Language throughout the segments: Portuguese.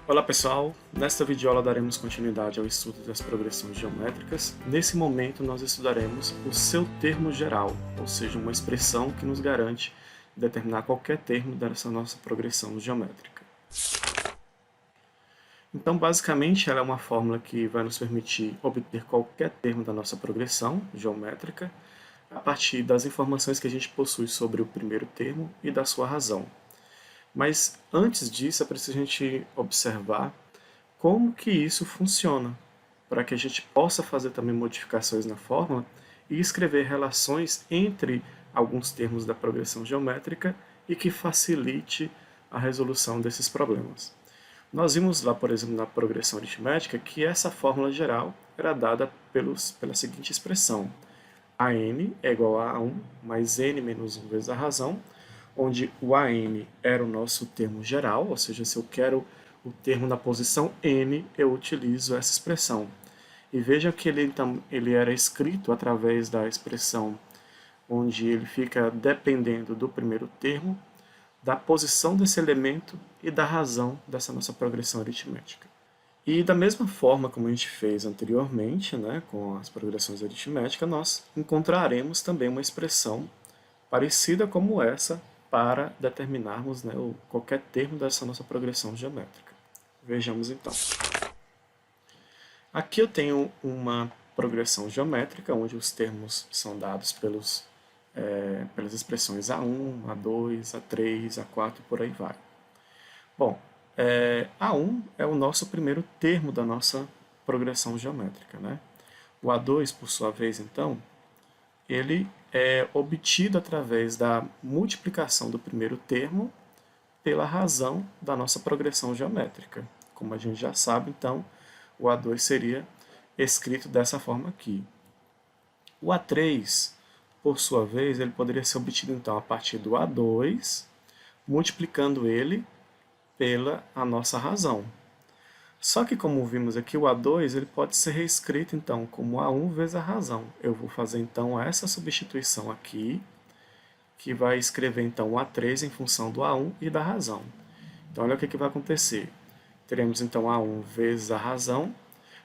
Olá pessoal, nesta videoaula daremos continuidade ao estudo das progressões geométricas. Nesse momento nós estudaremos o seu termo geral, ou seja, uma expressão que nos garante determinar qualquer termo dessa nossa progressão geométrica. Então basicamente ela é uma fórmula que vai nos permitir obter qualquer termo da nossa progressão geométrica a partir das informações que a gente possui sobre o primeiro termo e da sua razão. Mas antes disso é preciso a gente observar como que isso funciona, para que a gente possa fazer também modificações na fórmula e escrever relações entre alguns termos da progressão geométrica e que facilite a resolução desses problemas. Nós vimos lá, por exemplo, na progressão aritmética, que essa fórmula geral era dada pela seguinte expressão: AN é igual a A1 mais N menos 1 vezes a razão, onde o AN era o nosso termo geral, ou seja, se eu quero o termo na posição N, eu utilizo essa expressão. E veja que ele era escrito através da expressão onde ele fica dependendo do primeiro termo, da posição desse elemento e da razão dessa nossa progressão aritmética. E da mesma forma como a gente fez anteriormente, né, com as progressões aritméticas, nós encontraremos também uma expressão parecida como essa para determinarmos, né, qualquer termo dessa nossa progressão geométrica. Vejamos então. Aqui eu tenho uma progressão geométrica, onde os termos são dados pelas expressões A1, A2, A3, A4 e por aí vai. Bom, A1 é o nosso primeiro termo da nossa progressão geométrica, né? O A2, por sua vez, então, ele é obtido através da multiplicação do primeiro termo pela razão da nossa progressão geométrica. Como a gente já sabe, então, o A2 seria escrito dessa forma aqui. O A3, por sua vez, ele poderia ser obtido então a partir do A2, multiplicando ele pela a nossa razão. Só que, como vimos aqui, o A2 ele pode ser reescrito então como A1 vezes a razão. Eu vou fazer então essa substituição aqui, que vai escrever então o A3 em função do A1 e da razão. Então olha o que vai acontecer. Teremos então A1 vezes a razão,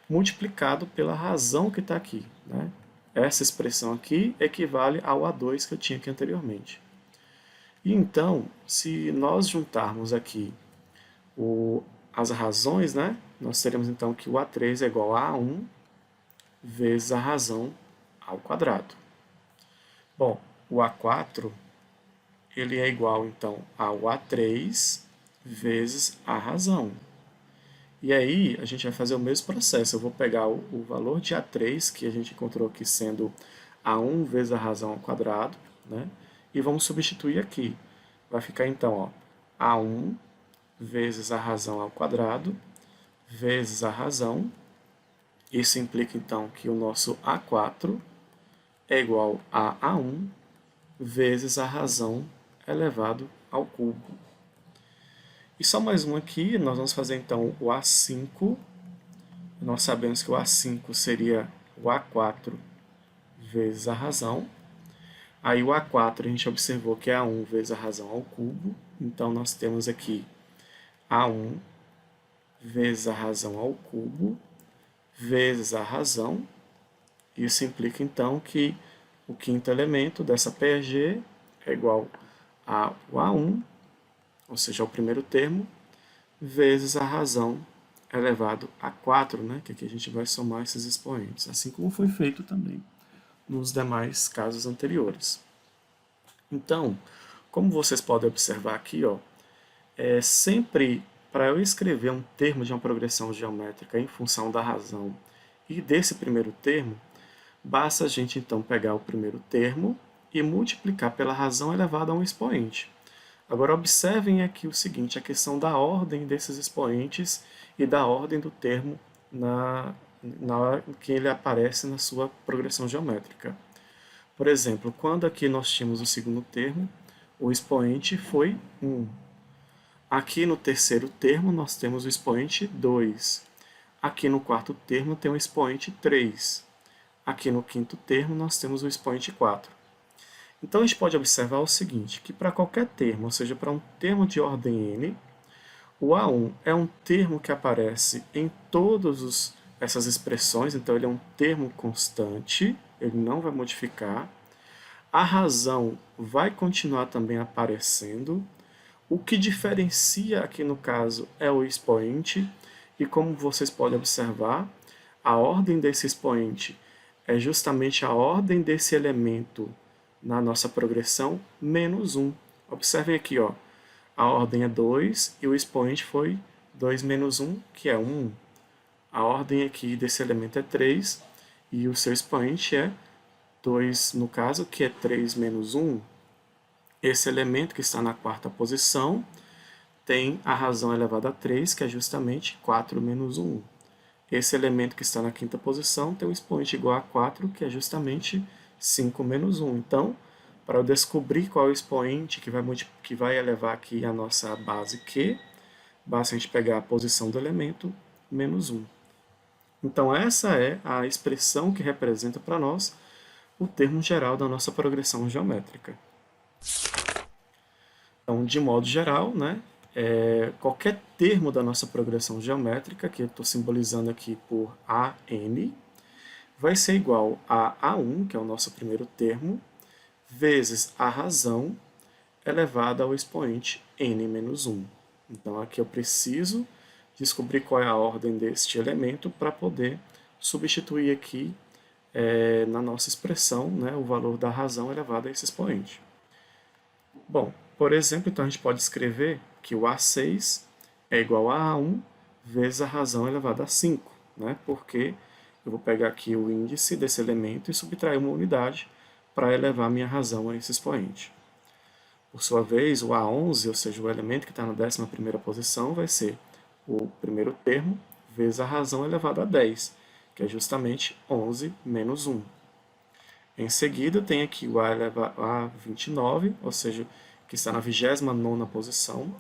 multiplicado pela razão que está aqui, né? Essa expressão aqui equivale ao A2 que eu tinha aqui anteriormente. E então, se nós juntarmos aqui as razões, né, nós teremos então que o A3 é igual a A1 vezes a razão ao quadrado. Bom, o A4 ele é igual então ao A3 vezes a razão. E aí a gente vai fazer o mesmo processo. Eu vou pegar o valor de A3 que a gente encontrou aqui sendo A1 vezes a razão ao quadrado, né, e vamos substituir aqui. Vai ficar então, ó, A1 vezes a razão ao quadrado, vezes a razão. Isso implica, então, que o nosso A4 é igual a A1 vezes a razão elevado ao cubo. E só mais um aqui, nós vamos fazer, então, o A5. Nós sabemos que o A5 seria o A4 vezes a razão. Aí o A4 a gente observou que é A1 vezes a razão ao cubo. Então, nós temos aqui A1 vezes a razão ao cubo, vezes a razão. Isso implica, então, que o quinto elemento dessa PEG é igual ao A1, ou seja, ao primeiro termo, vezes a razão elevado a 4, né, que aqui a gente vai somar esses expoentes, assim como foi feito também nos demais casos anteriores. Então, como vocês podem observar aqui, ó, sempre para eu escrever um termo de uma progressão geométrica em função da razão e desse primeiro termo, basta a gente então pegar o primeiro termo e multiplicar pela razão elevada a um expoente. Agora observem aqui o seguinte, a questão da ordem desses expoentes e da ordem do termo na hora que ele aparece na sua progressão geométrica. Por exemplo, quando aqui nós tínhamos o segundo termo, o expoente foi 1. Aqui no terceiro termo nós temos o expoente 2. Aqui no quarto termo tem o expoente 3. Aqui no quinto termo nós temos o expoente 4. Então a gente pode observar o seguinte, que para qualquer termo, ou seja, para um termo de ordem n, O A1 é um termo que aparece em todas essas expressões, então ele é um termo constante, ele não vai modificar. A razão vai continuar também aparecendo. O que diferencia aqui no caso é o expoente, e como vocês podem observar, a ordem desse expoente é justamente a ordem desse elemento na nossa progressão menos 1. Observem aqui, ó, a ordem é 2 e o expoente foi 2 menos 1, que é 1. A ordem aqui desse elemento é 3 e o seu expoente é 2, no caso, que é 3 menos 1. Esse elemento que está na quarta posição tem a razão elevada a 3, que é justamente 4 menos 1. Esse elemento que está na quinta posição tem um expoente igual a 4, que é justamente 5 menos 1. Então, para eu descobrir qual é o expoente que vai elevar aqui a nossa base Q, basta a gente pegar a posição do elemento menos 1. Então, essa é a expressão que representa para nós o termo geral da nossa progressão geométrica. Então, de modo geral, né, qualquer termo da nossa progressão geométrica, que eu estou simbolizando aqui por AN, vai ser igual a A1, que é o nosso primeiro termo, vezes a razão elevada ao expoente n menos 1. Então, aqui eu preciso descobrir qual é a ordem deste elemento para poder substituir aqui na nossa expressão, né, o valor da razão elevada a esse expoente. Bom, por exemplo, então a gente pode escrever que o A6 é igual a A1 vezes a razão elevada a 5, né? Porque eu vou pegar aqui o índice desse elemento e subtrair uma unidade para elevar a minha razão a esse expoente. Por sua vez, o A11, ou seja, o elemento que está na 11ª posição, vai ser o primeiro termo vezes a razão elevada a 10, que é justamente 11 menos 1. Em seguida, tem aqui o A29, ou seja, que está na 29ª posição,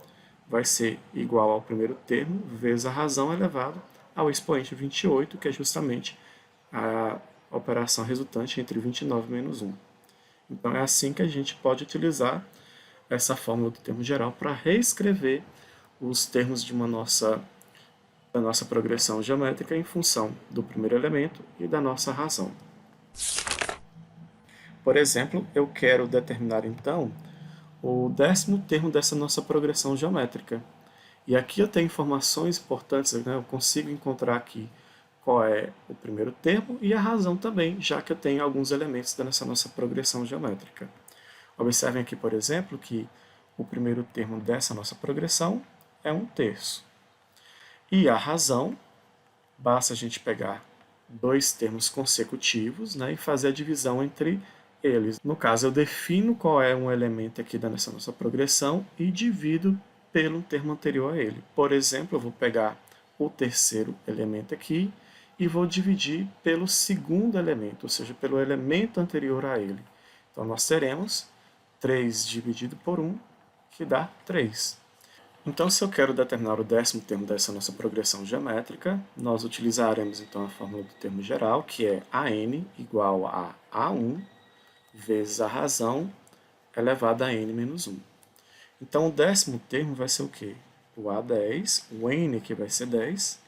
vai ser igual ao primeiro termo vezes a razão elevada ao expoente 28, que é justamente a operação resultante entre 29 menos 1. Então, é assim que a gente pode utilizar essa fórmula do termo geral para reescrever os termos da nossa progressão geométrica em função do primeiro elemento e da nossa razão. Por exemplo, eu quero determinar então o 10º termo dessa nossa progressão geométrica. E aqui eu tenho informações importantes, né? Eu consigo encontrar aqui qual é o primeiro termo e a razão também, já que eu tenho alguns elementos dessa nossa progressão geométrica. Observem aqui, por exemplo, que o primeiro termo dessa nossa progressão é 1/3. E a razão, basta a gente pegar dois termos consecutivos, né, e fazer a divisão entre eles. No caso, eu defino qual é um elemento aqui dessa nossa progressão e divido pelo termo anterior a ele. Por exemplo, eu vou pegar o terceiro elemento aqui e vou dividir pelo segundo elemento, ou seja, pelo elemento anterior a ele. Então, nós teremos 3 dividido por 1, que dá 3. Então, se eu quero determinar o 10º termo dessa nossa progressão geométrica, nós utilizaremos então a fórmula do termo geral, que é AN igual a A1 vezes a razão elevada a n menos 1. Então, o 10º termo vai ser o quê? O A10, o n, que vai ser 10,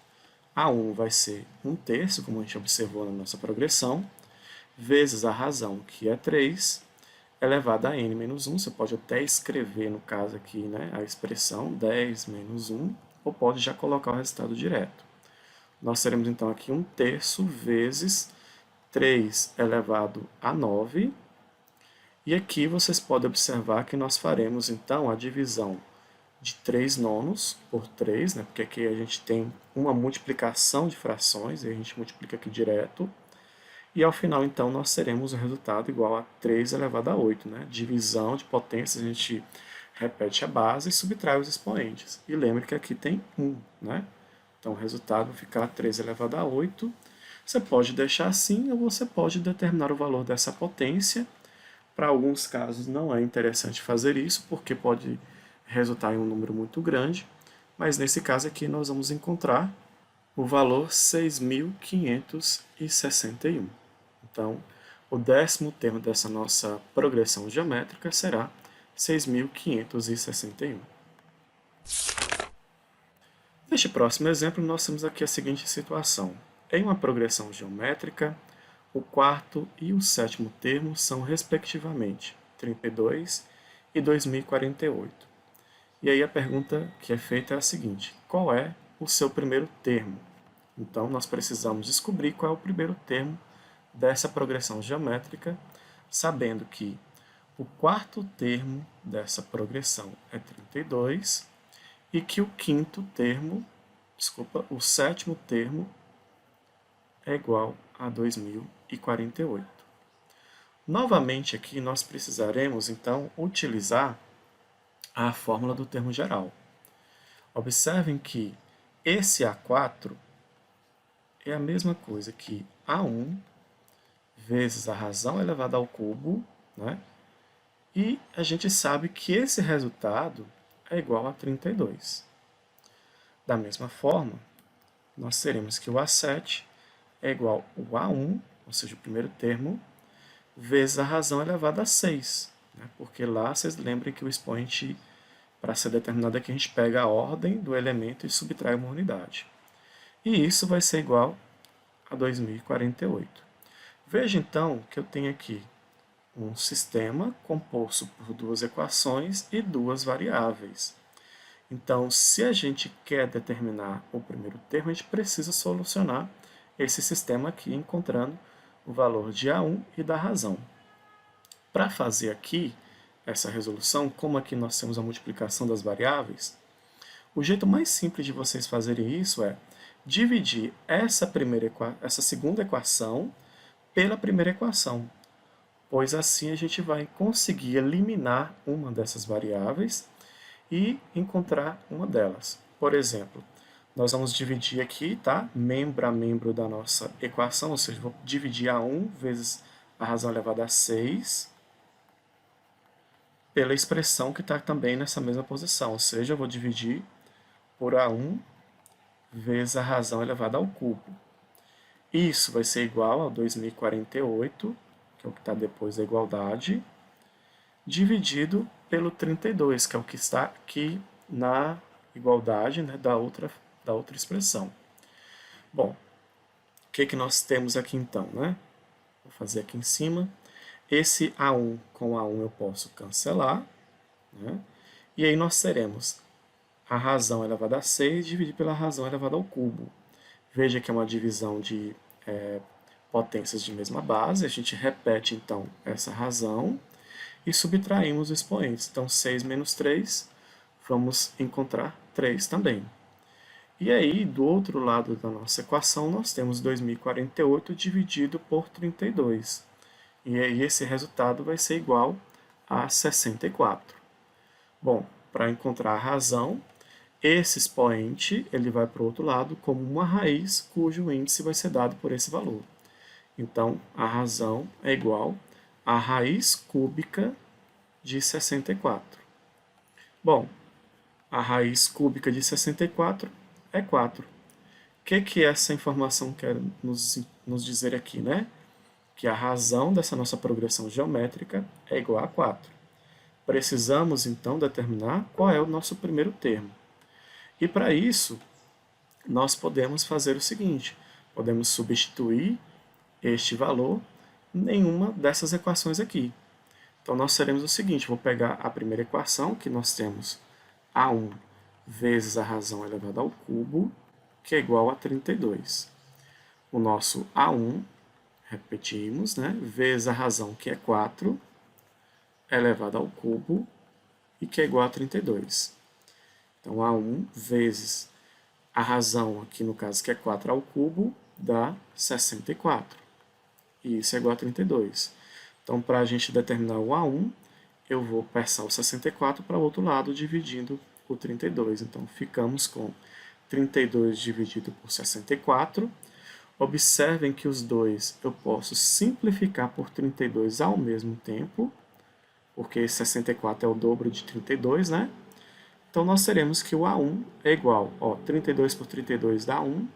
A1 vai ser 1/3, como a gente observou na nossa progressão, vezes a razão, que é 3, elevada a n menos 1. Você pode até escrever, no caso aqui, né, a expressão 10 menos 1, ou pode já colocar o resultado direto. Nós teremos então aqui 1/3 vezes 3 elevado a 9. E aqui vocês podem observar que nós faremos então a divisão de 3/9 por 3, né, porque aqui a gente tem uma multiplicação de frações, e a gente multiplica aqui direto. E ao final, então, nós teremos o resultado igual a 3 elevado a 8. Né? Divisão de potências, a gente repete a base e subtrai os expoentes. E lembre que aqui tem 1. Né? Então, o resultado vai ficar 3 elevado a 8. Você pode deixar assim, ou você pode determinar o valor dessa potência. Para alguns casos não é interessante fazer isso, porque pode resultar em um número muito grande. Mas nesse caso aqui nós vamos encontrar o valor 6.561. Então, o 10º termo dessa nossa progressão geométrica será 6.561. Neste próximo exemplo, nós temos aqui a seguinte situação. Em uma progressão geométrica, o quarto e o sétimo termo são, respectivamente, 32 e 2048. E aí a pergunta que é feita é a seguinte: qual é o seu primeiro termo? Então, nós precisamos descobrir qual é o primeiro termo dessa progressão geométrica, sabendo que o quarto termo dessa progressão é 32 e que o sétimo termo é igual a 2048. Novamente aqui nós precisaremos então utilizar a fórmula do termo geral. Observem que esse A4 é a mesma coisa que A1 vezes a razão elevada ao cubo, né? E a gente sabe que esse resultado é igual a 32. Da mesma forma, nós teremos que o A7 é igual ao A1, ou seja, o primeiro termo, vezes a razão elevada a 6. Né? Porque lá, vocês lembrem que o expoente, para ser determinado aqui, a gente pega a ordem do elemento e subtrai uma unidade. E isso vai ser igual a 2048. Veja, então, que eu tenho aqui um sistema composto por duas equações e duas variáveis. Então, se a gente quer determinar o primeiro termo, a gente precisa solucionar esse sistema aqui, encontrando o valor de A1 e da razão. Para fazer aqui essa resolução, como aqui nós temos a multiplicação das variáveis, o jeito mais simples de vocês fazerem isso é dividir essa segunda equação pela primeira equação, pois assim a gente vai conseguir eliminar uma dessas variáveis e encontrar uma delas. Por exemplo, nós vamos dividir aqui, tá? Membro a membro da nossa equação, ou seja, vou dividir A1 vezes a razão elevada a 6 pela expressão que está também nessa mesma posição, ou seja, eu vou dividir por A1 vezes a razão elevada ao cubo. Isso vai ser igual a 2048, que é o que está depois da igualdade, dividido pelo 32, que é o que está aqui na igualdade, né, da outra expressão. Bom, o que nós temos aqui então? Né? Vou fazer aqui em cima. Esse A1 com A1 eu posso cancelar. Né? E aí nós teremos a razão elevada a 6 dividido pela razão elevada ao cubo. Veja que é uma divisão de potências de mesma base. A gente repete, então, essa razão e subtraímos os expoentes. Então, 6 menos 3, vamos encontrar 3 também. E aí, do outro lado da nossa equação, nós temos 2048 dividido por 32. E aí, esse resultado vai ser igual a 64. Bom, para encontrar a razão, esse expoente ele vai para o outro lado como uma raiz cujo índice vai ser dado por esse valor. Então, a razão é igual a raiz cúbica de 64. Bom, a raiz cúbica de 64 é 4. O que essa informação quer nos dizer aqui, né? Que a razão dessa nossa progressão geométrica é igual a 4. Precisamos, então, determinar qual é o nosso primeiro termo. E para isso, nós podemos fazer o seguinte: podemos substituir este valor em nenhuma dessas equações aqui. Então, nós teremos o seguinte: vou pegar a primeira equação, que nós temos A1 vezes a razão elevada ao cubo, que é igual a 32. O nosso A1, repetimos, né, vezes a razão, que é 4, elevada ao cubo, e que é igual a 32. Então, A1 vezes a razão, aqui no caso que é 4 ao cubo, dá 64. E isso é igual a 32. Então, para a gente determinar o A1, eu vou passar o 64 para o outro lado, dividindo o 32. Então, ficamos com 32 dividido por 64. Observem que os dois eu posso simplificar por 32 ao mesmo tempo, porque 64 é o dobro de 32, né? Então, nós teremos que o A1 é igual, 32 por 32 dá 1,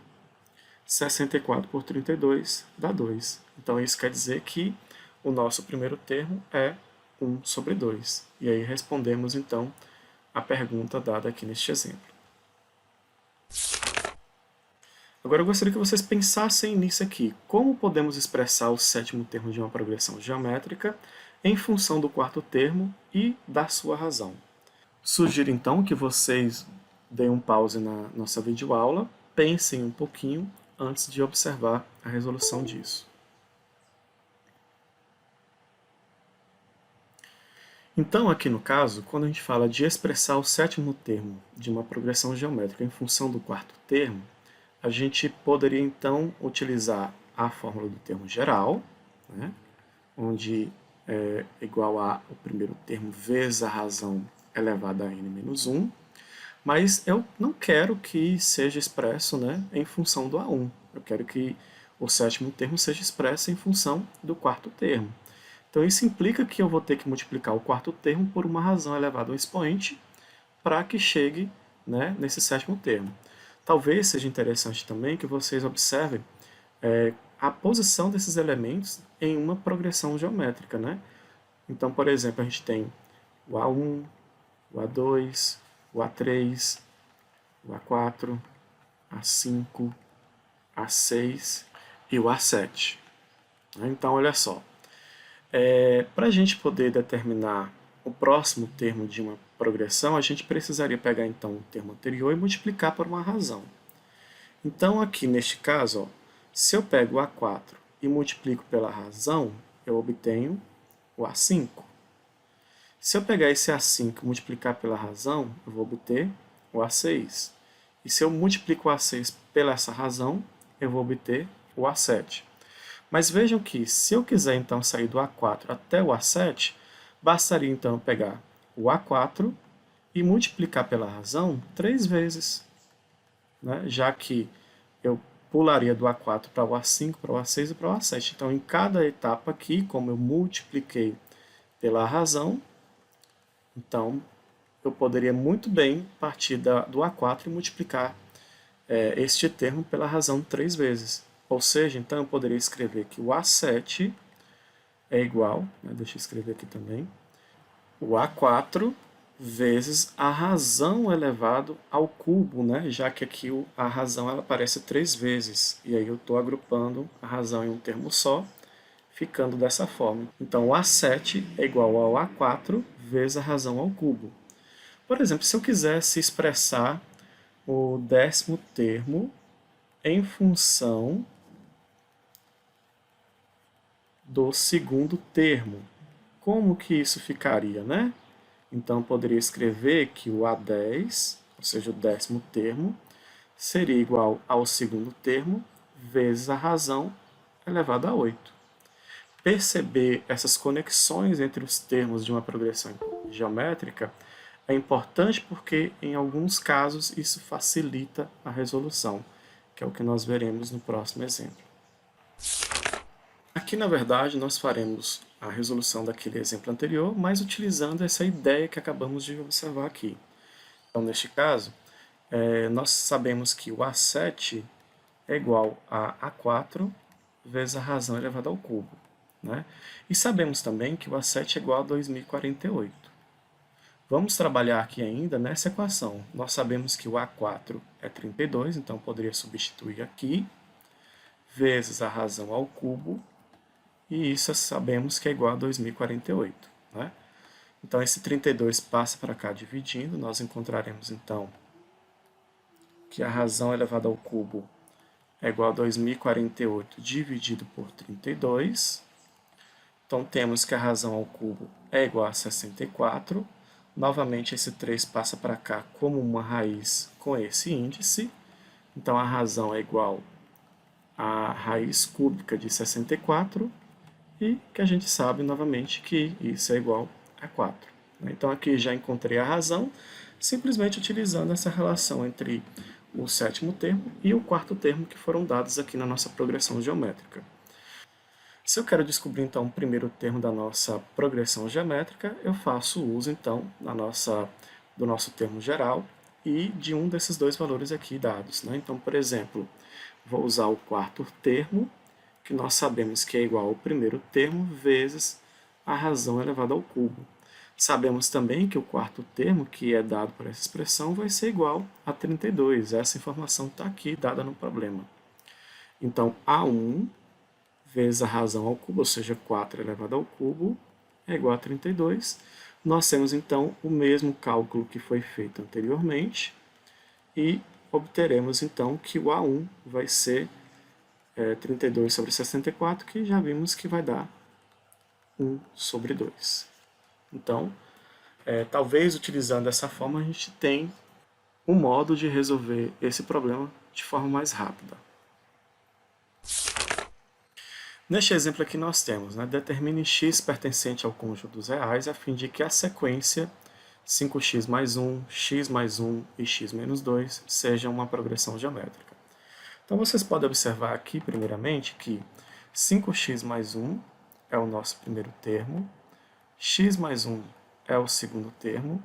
64 por 32 dá 2. Então, isso quer dizer que o nosso primeiro termo é 1 sobre 2. E aí respondemos, então, a pergunta dada aqui neste exemplo. Agora eu gostaria que vocês pensassem nisso aqui. Como podemos expressar o sétimo termo de uma progressão geométrica em função do quarto termo e da sua razão? Sugiro então que vocês deem um pause na nossa videoaula, pensem um pouquinho antes de observar a resolução disso. Então, aqui no caso, quando a gente fala de expressar o sétimo termo de uma progressão geométrica em função do quarto termo, a gente poderia então utilizar a fórmula do termo geral, né, onde é igual a o primeiro termo vezes a razão elevada a n menos 1, mas eu não quero que seja expresso, né, em função do A1. Eu quero que o sétimo termo seja expresso em função do quarto termo. Então isso implica que eu vou ter que multiplicar o quarto termo por uma razão elevada ao expoente para que chegue, né, nesse sétimo termo. Talvez seja interessante também que vocês observem a posição desses elementos em uma progressão geométrica, né? Então, por exemplo, a gente tem o A1, o A2, o A3, o A4, A5, A6 e o A7. Então, olha só. Para a gente poder determinar o próximo termo de uma progressão, a gente precisaria pegar então o termo anterior e multiplicar por uma razão. Então, aqui neste caso, ó, se eu pego o A4 e multiplico pela razão, eu obtenho o A5. Se eu pegar esse A5 e multiplicar pela razão, eu vou obter o A6. E se eu multiplico o A6 pela essa razão, eu vou obter o A7. Mas vejam que, se eu quiser então sair do A4 até o A7, bastaria então pegar o A4 e multiplicar pela razão 3 vezes, né? Já que eu pularia do A4 para o A5, para o A6 e para o A7. Então, em cada etapa aqui, como eu multipliquei pela razão, então eu poderia muito bem partir do A4 e multiplicar este termo pela razão 3 vezes. Ou seja, então eu poderia escrever que o A7 é igual, né, deixa eu escrever aqui também, o A4 vezes a razão elevado ao cubo, né, já que aqui a razão ela aparece 3 vezes. E aí eu estou agrupando a razão em um termo só, ficando dessa forma. Então o A7 é igual ao A4 vezes a razão ao cubo. Por exemplo, se eu quisesse expressar o décimo termo em função do segundo termo. Como que isso ficaria, né? Então, poderia escrever que o A10, ou seja, o décimo termo, seria igual ao segundo termo vezes a razão elevada a 8. Perceber essas conexões entre os termos de uma progressão geométrica é importante porque, em alguns casos, isso facilita a resolução, que é o que nós veremos no próximo exemplo. Aqui, na verdade, nós faremos a resolução daquele exemplo anterior, mas utilizando essa ideia que acabamos de observar aqui. Então, neste caso, nós sabemos que o A7 é igual a A4 vezes a razão elevada ao cubo, né? E sabemos também que o A7 é igual a 2048. Vamos trabalhar aqui ainda nessa equação. Nós sabemos que o A4 é 32, então poderia substituir aqui, vezes a razão ao cubo, e isso sabemos que é igual a 2048. Né? Então, esse 32 passa para cá dividindo, nós encontraremos, então, que a razão elevada ao cubo é igual a 2048 dividido por 32. Então, temos que a razão ao cubo é igual a 64. Novamente, esse 3 passa para cá como uma raiz com esse índice. Então, a razão é igual a raiz cúbica de 64. E que a gente sabe, novamente, que isso é igual a 4. Então, aqui já encontrei a razão, simplesmente utilizando essa relação entre o sétimo termo e o quarto termo que foram dados aqui na nossa progressão geométrica. Se eu quero descobrir, então, o primeiro termo da nossa progressão geométrica, eu faço uso, então, do nosso termo geral e de um desses dois valores aqui dados. Então, por exemplo, vou usar o quarto termo, que nós sabemos que é igual ao primeiro termo vezes a razão elevada ao cubo. Sabemos também que o quarto termo, que é dado por essa expressão, vai ser igual a 32. Essa informação está aqui dada no problema. Então, A1 vezes a razão ao cubo, ou seja, 4 elevado ao cubo, é igual a 32. Nós temos, então, o mesmo cálculo que foi feito anteriormente e obteremos, então, que o A1 vai ser 32 sobre 64, que já vimos que vai dar 1 sobre 2. Então, talvez utilizando dessa forma, a gente tem um modo de resolver esse problema de forma mais rápida. Neste exemplo aqui nós temos, determine x pertencente ao conjunto dos reais a fim de que a sequência 5x mais 1, x mais 1 e x menos 2 seja uma progressão geométrica. Então vocês podem observar aqui, primeiramente, que 5x mais 1 é o nosso primeiro termo, x mais 1 é o segundo termo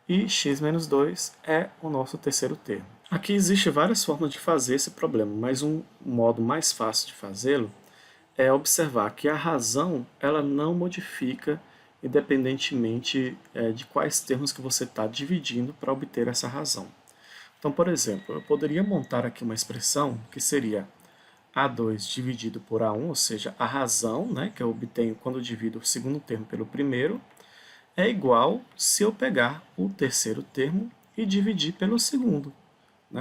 e x menos 2 é o nosso terceiro termo. Aqui existem várias formas de fazer esse problema, mas um modo mais fácil de fazê-lo é observar que a razão ela não modifica independentemente de quais termos que você está dividindo para obter essa razão. Então, por exemplo, eu poderia montar aqui uma expressão que seria A2 dividido por A1, ou seja, a razão que eu obtenho quando eu divido o segundo termo pelo primeiro, é igual se eu pegar o terceiro termo e dividir pelo segundo.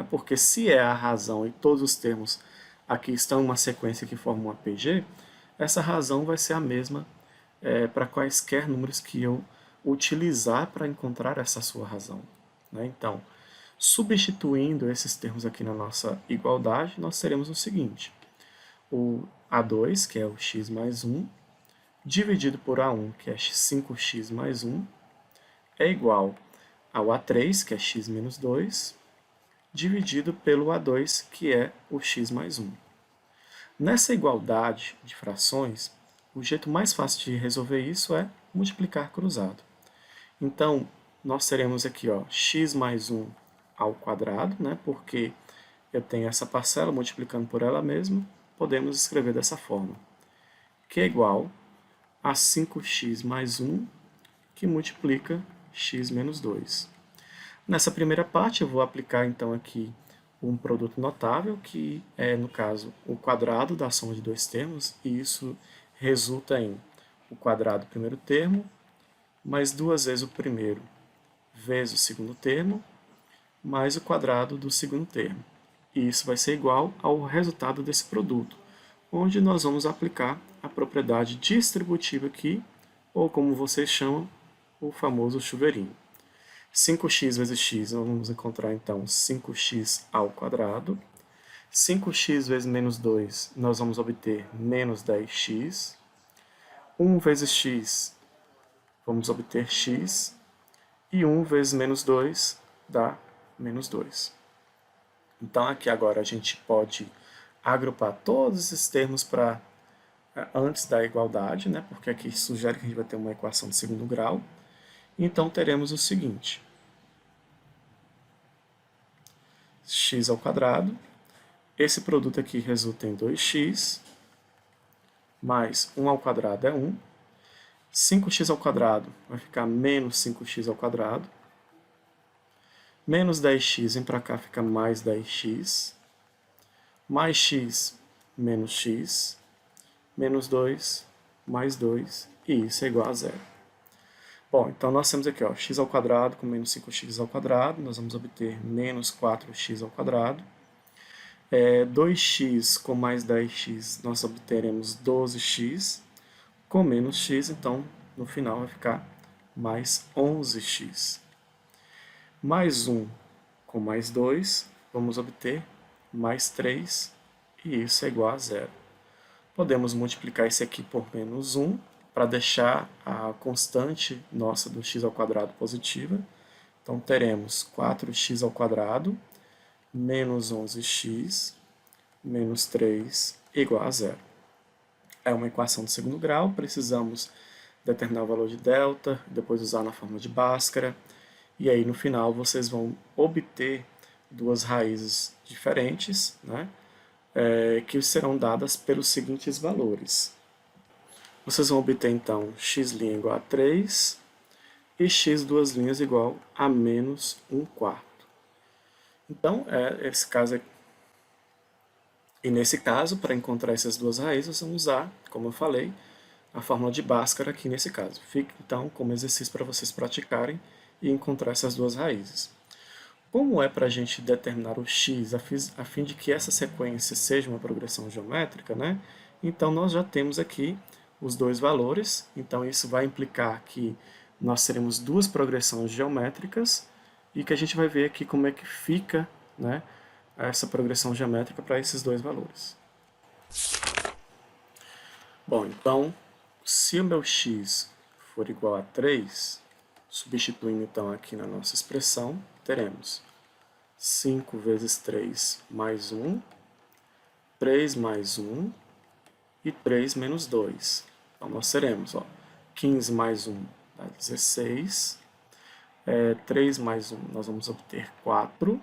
Porque se é a razão e todos os termos aqui estão em uma sequência que forma uma PG, essa razão vai ser a mesma para quaisquer números que eu utilizar para encontrar essa sua razão. Então, substituindo esses termos aqui na nossa igualdade, nós teremos o seguinte: o A2, que é o x mais 1, dividido por A1, que é 5x mais 1, é igual ao A3, que é x menos 2, dividido pelo A2, que é o x mais 1. Nessa igualdade de frações, o jeito mais fácil de resolver isso é multiplicar cruzado. Então, nós teremos aqui x mais 1 ao quadrado, porque eu tenho essa parcela multiplicando por ela mesma, podemos escrever dessa forma, que é igual a 5x mais 1, que multiplica x menos 2. Nessa primeira parte, eu vou aplicar, então, aqui um produto notável, que é, no caso, o quadrado da soma de dois termos, e isso resulta em o quadrado do primeiro termo, mais duas vezes o primeiro, vezes o segundo termo, mais o quadrado do segundo termo. E isso vai ser igual ao resultado desse produto, onde nós vamos aplicar a propriedade distributiva aqui, ou como vocês chamam, o famoso chuveirinho. 5x vezes x, nós vamos encontrar então 5x ao quadrado. 5x vezes menos 2, nós vamos obter menos 10x. 1 vezes x, vamos obter x. E 1 vezes menos 2 dá menos 2. Então aqui agora a gente pode agrupar todos esses termos para antes da igualdade, porque aqui sugere que a gente vai ter uma equação de segundo grau. Então teremos o seguinte: x ao quadrado, esse produto aqui resulta em 2x, mais 1 ao quadrado é 1, 5x ao quadrado vai ficar menos 5x ao quadrado, menos 10x vem para cá, fica mais 10x, mais x, menos x, menos 2, mais 2, e isso é igual a zero. Bom, então nós temos aqui x ao quadrado com menos 5x ao quadrado, nós vamos obter menos 4x ao quadrado. 2x com mais 10x, nós obteremos 12x, com menos x, então no final vai ficar mais 11x. Mais 1 com mais 2, vamos obter mais 3, e isso é igual a zero. Podemos multiplicar esse aqui por menos 1, para deixar a constante nossa do x ao quadrado positiva. Então, teremos 4x ao quadrado menos 11x menos 3 igual a zero. É uma equação de segundo grau, precisamos determinar o valor de delta, depois usar na fórmula de Bhaskara, e aí no final vocês vão obter duas raízes diferentes, que serão dadas pelos seguintes valores. Vocês vão obter, então, x' igual a 3, e x duas linhas igual a menos 1/4. Então, esse caso aqui. E nesse caso, para encontrar essas duas raízes, vamos usar, como eu falei, a fórmula de Bhaskara aqui nesse caso. Fica então como exercício para vocês praticarem e encontrar essas duas raízes. Como é para a gente determinar o x a fim de que essa sequência seja uma progressão geométrica, né? Então nós já temos aqui os dois valores, então isso vai implicar que nós teremos duas progressões geométricas e que a gente vai ver aqui como é que fica, né, essa progressão geométrica para esses dois valores. Bom, então, se o meu x for igual a 3, substituindo então aqui na nossa expressão, teremos 5 vezes 3 mais 1, 3 mais 1 e 3 menos 2. Então, nós teremos 15 mais 1 dá 16, 3 mais 1 nós vamos obter 4,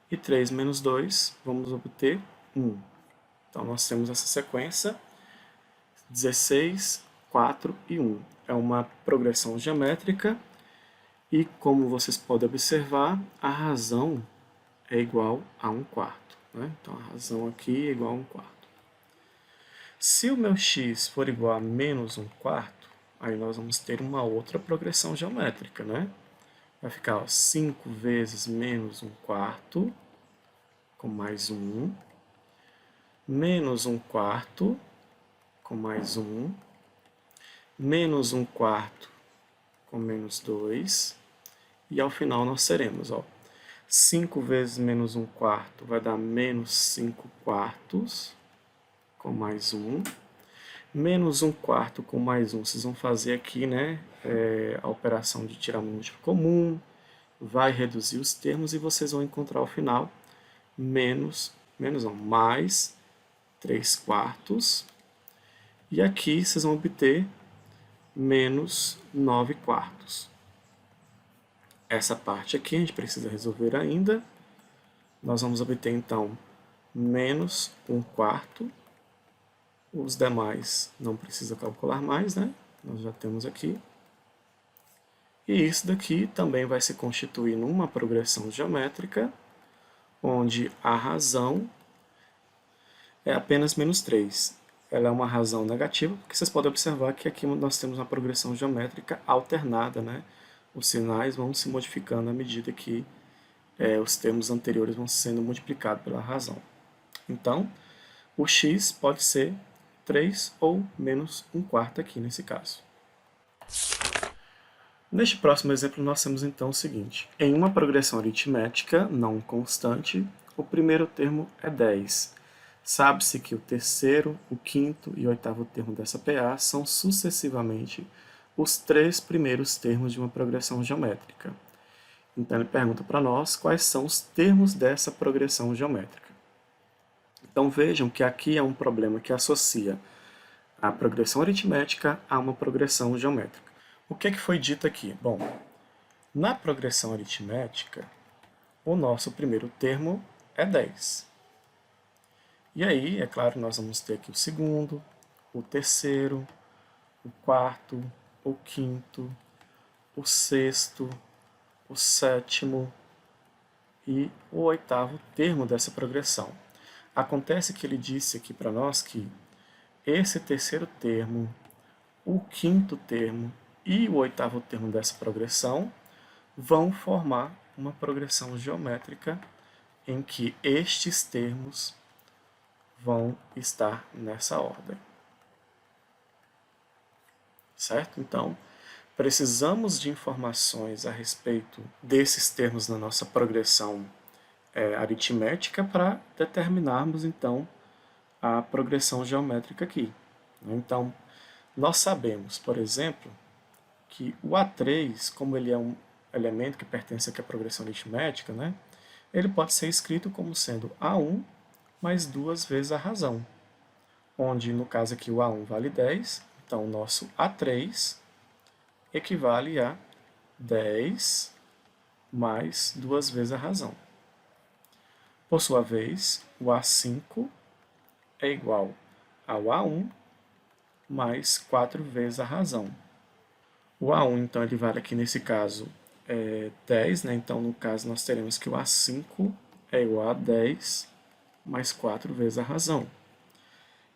e 3 menos 2 vamos obter 1. Então, nós temos essa sequência 16, 4 e 1. É uma progressão geométrica e, como vocês podem observar, a razão é igual a 1/4. Né? Então, a razão aqui é igual a 1/4. Se o meu x for igual a menos 1/4, aí nós vamos ter uma outra progressão geométrica. Né? Vai ficar 5 vezes menos 1/4, com mais 1, menos 1/4, com mais 1, menos 1/4 com menos 2, e ao final nós teremos 5 vezes menos 1/4 vai dar menos 5/4, com mais 1, menos 1/4 com mais 1, vocês vão fazer aqui, né, a operação de tirar um múltiplo comum, vai reduzir os termos e vocês vão encontrar ao final mais 3/4, e aqui vocês vão obter menos 9/4. Essa parte aqui a gente precisa resolver ainda. Nós vamos obter, então, menos 1/4. Os demais não precisa calcular mais, né? Nós já temos aqui. E isso daqui também vai se constituir numa progressão geométrica, onde a razão é apenas menos 3. Ela é uma razão negativa, porque vocês podem observar que aqui nós temos uma progressão geométrica alternada, né? Os sinais vão se modificando à medida que os termos anteriores vão sendo multiplicados pela razão. Então, o x pode ser 3 ou menos 1/4 aqui nesse caso. Neste próximo exemplo, nós temos então o seguinte. Em uma progressão aritmética não constante, o primeiro termo é 10. Sabe-se que o terceiro, o quinto e o oitavo termo dessa PA são sucessivamente os 3 primeiros termos de uma progressão geométrica. Então ele pergunta para nós quais são os termos dessa progressão geométrica. Então vejam que aqui é um problema que associa a progressão aritmética a uma progressão geométrica. O que foi dito aqui? Bom, na progressão aritmética, o nosso primeiro termo é 10. E aí, é claro, nós vamos ter aqui o segundo, o terceiro, o quarto, o quinto, o sexto, o sétimo e o oitavo termo dessa progressão. Acontece que ele disse aqui para nós que esse terceiro termo, o quinto termo e o oitavo termo dessa progressão vão formar uma progressão geométrica em que estes termos vão estar nessa ordem. Certo? Então, precisamos de informações a respeito desses termos na nossa progressão aritmética para determinarmos, então, a progressão geométrica aqui. Então, nós sabemos, por exemplo, que o A3, como ele é um elemento que pertence aqui à progressão aritmética, né, ele pode ser escrito como sendo A1 mais 2 vezes a razão, onde, no caso aqui, o A1 vale 10, então o nosso A3 equivale a 10 mais 2 vezes a razão. Por sua vez, o A5 é igual ao A1 mais 4 vezes a razão. O A1, então, ele vale aqui nesse caso 10, né? Então, no caso, nós teremos que o A5 é igual a 10 mais 4 vezes a razão.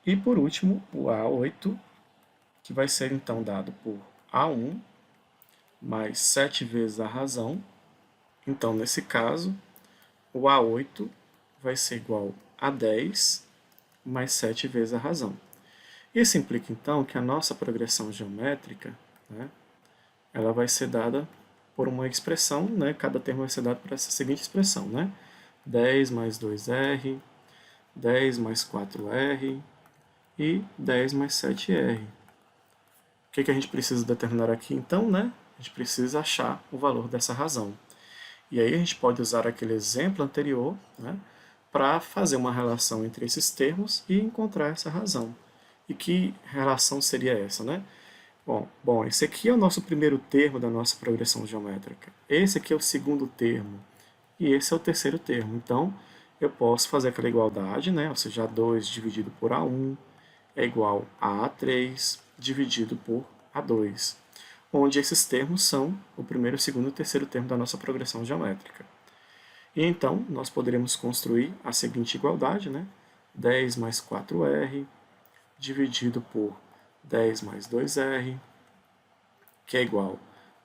E, por último, o A8, que vai ser, então, dado por A1 mais 7 vezes a razão. Então, nesse caso, o A8 vai ser igual a 10 mais 7 vezes a razão. Isso implica, então, que a nossa progressão geométrica, né, ela vai ser dada por uma expressão, né, cada termo vai ser dado por essa seguinte expressão, né, 10 mais 2R, 10 mais 4R e 10 mais 7R. O que a gente precisa determinar aqui, então, né? A gente precisa achar o valor dessa razão. E aí a gente pode usar aquele exemplo anterior, né, para fazer uma relação entre esses termos e encontrar essa razão. E que relação seria essa, né? Bom, esse aqui é o nosso primeiro termo da nossa progressão geométrica. Esse aqui é o segundo termo. E esse é o terceiro termo. Então, eu posso fazer aquela igualdade, né? Ou seja, A2 dividido por A1 é igual a A3 dividido por A2, onde esses termos são o primeiro, o segundo e o terceiro termo da nossa progressão geométrica. E então, nós poderemos construir a seguinte igualdade, né? 10 mais 4R dividido por 10 mais 2R, que é igual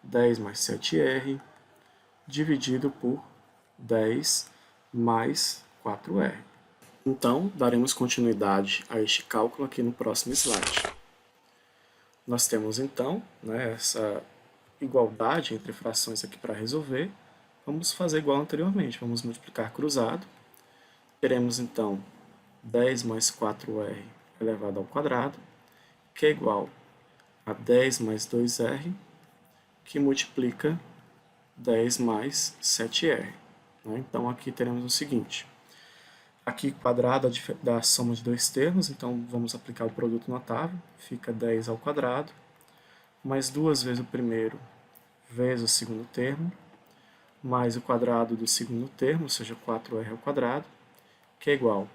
a 10 mais 7R, dividido por 10 mais 4R. Então, daremos continuidade a este cálculo aqui no próximo slide. Nós temos, então, né, essa igualdade entre frações aqui para resolver. Vamos fazer igual anteriormente, vamos multiplicar cruzado. Teremos, então, 10 mais 4R elevado ao quadrado, que é igual a 10 mais 2R, que multiplica 10 mais 7R. Então, aqui teremos o seguinte. Aqui, quadrado da soma de dois termos, então vamos aplicar o produto notável. Fica 10 ao quadrado, mais duas vezes o primeiro vezes o segundo termo, mais o quadrado do segundo termo, ou seja, 4R ao quadrado, que é igual.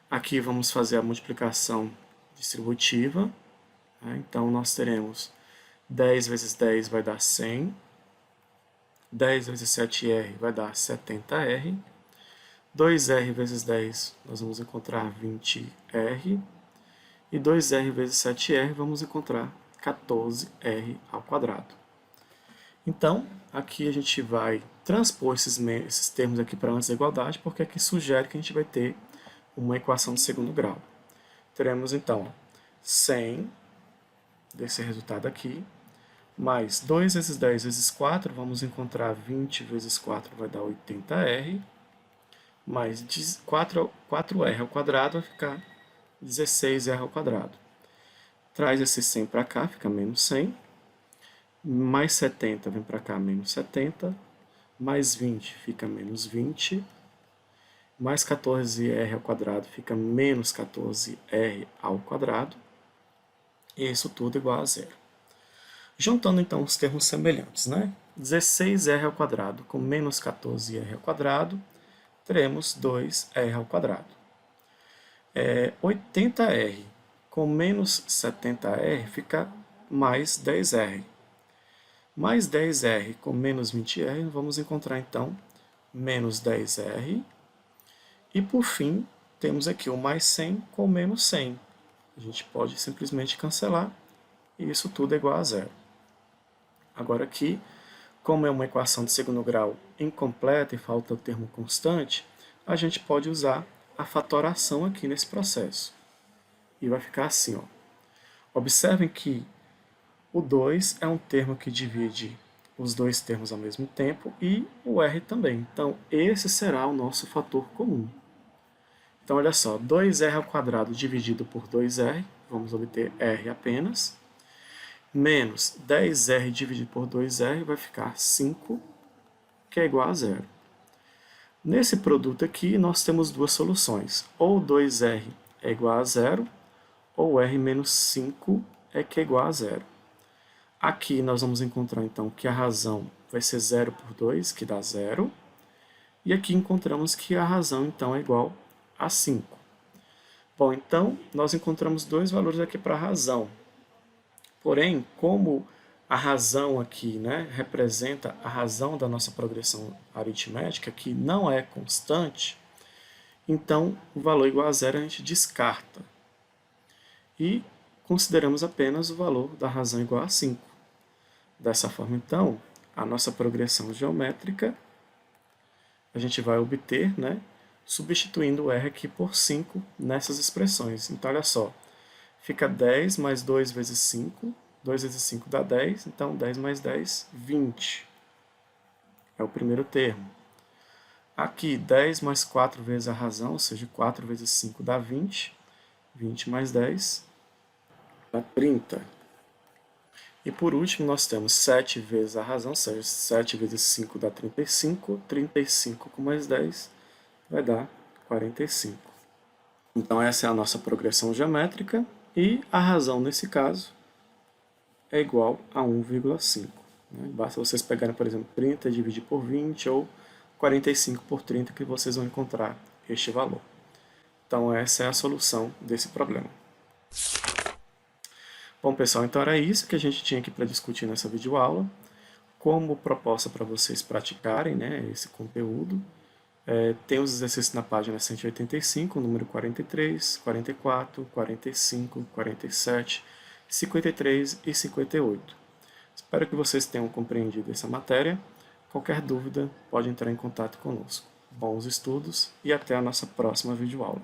Aqui vamos fazer a multiplicação distributiva. Então, nós teremos 10 vezes 10 vai dar 100, 10 vezes 7R vai dar 70R, 2R vezes 10 nós vamos encontrar 20R, e 2R vezes 7R vamos encontrar 14R ao quadrado. Então, aqui a gente vai transpor esses termos aqui para antes da igualdade, porque aqui sugere que a gente vai ter uma equação de segundo grau. Teremos, então, 100 desse resultado aqui, mais 2 vezes 10 vezes 4, vamos encontrar 20 vezes 4 vai dar 80R, mais 4R ao quadrado vai ficar 16R ao quadrado. Traz esse 100 para cá, fica menos 100, mais 70 vem para cá, menos 70, mais 20 fica menos 20, mais 14R ao quadrado fica menos 14R ao quadrado, e isso tudo igual a zero. Juntando então os termos semelhantes, né? 16R ao quadrado com menos 14R ao quadrado, teremos 2R ao quadrado. 80R com menos 70R fica mais 10R. Mais 10R com menos 20R, vamos encontrar então menos 10R. E por fim, temos aqui o mais 100 com menos 100. A gente pode simplesmente cancelar e isso tudo é igual a zero. Agora aqui, como é uma equação de segundo grau incompleta e falta o termo constante, a gente pode usar a fatoração aqui nesse processo. E vai ficar assim, ó. Observem que o 2 é um termo que divide os dois termos ao mesmo tempo e o R também. Então, esse será o nosso fator comum. Então, olha só, 2R ao quadrado dividido por 2R, vamos obter R apenas, menos 10R dividido por 2R vai ficar 5, que é igual a zero. Nesse produto aqui, nós temos duas soluções. Ou 2R é igual a zero, ou R menos 5 é que é igual a zero. Aqui nós vamos encontrar, então, que a razão vai ser 0 por 2, que dá 0. E aqui encontramos que a razão, então, é igual a 5. Bom, então, nós encontramos dois valores aqui para a razão. Porém, como a razão aqui, né, representa a razão da nossa progressão aritmética, que não é constante, então o valor igual a zero a gente descarta. E consideramos apenas o valor da razão igual a 5. Dessa forma, então, a nossa progressão geométrica a gente vai obter, né, substituindo o R aqui por 5 nessas expressões. Então, olha só, fica 10 mais 2 vezes 5, 2 vezes 5 dá 10, então 10 mais 10, 20. É o primeiro termo. Aqui, 10 mais 4 vezes a razão, ou seja, 4 vezes 5 dá 20. 20 mais 10 dá 30. E por último, nós temos 7 vezes a razão, ou seja, 7 vezes 5 dá 35. 35 com mais 10 vai dar 45. Então, essa é a nossa progressão geométrica. E a razão, nesse caso, é igual a 1,5. Né? Basta vocês pegarem, por exemplo, 30 e dividir por 20, ou 45 por 30, que vocês vão encontrar este valor. Então, essa é a solução desse problema. Bom, pessoal, então era isso que a gente tinha aqui para discutir nessa videoaula. Como proposta para vocês praticarem, né, esse conteúdo, tem os exercícios na página 185, número 43, 44, 45, 47, 53 e 58. Espero que vocês tenham compreendido essa matéria. Qualquer dúvida, pode entrar em contato conosco. Bons estudos e até a nossa próxima videoaula.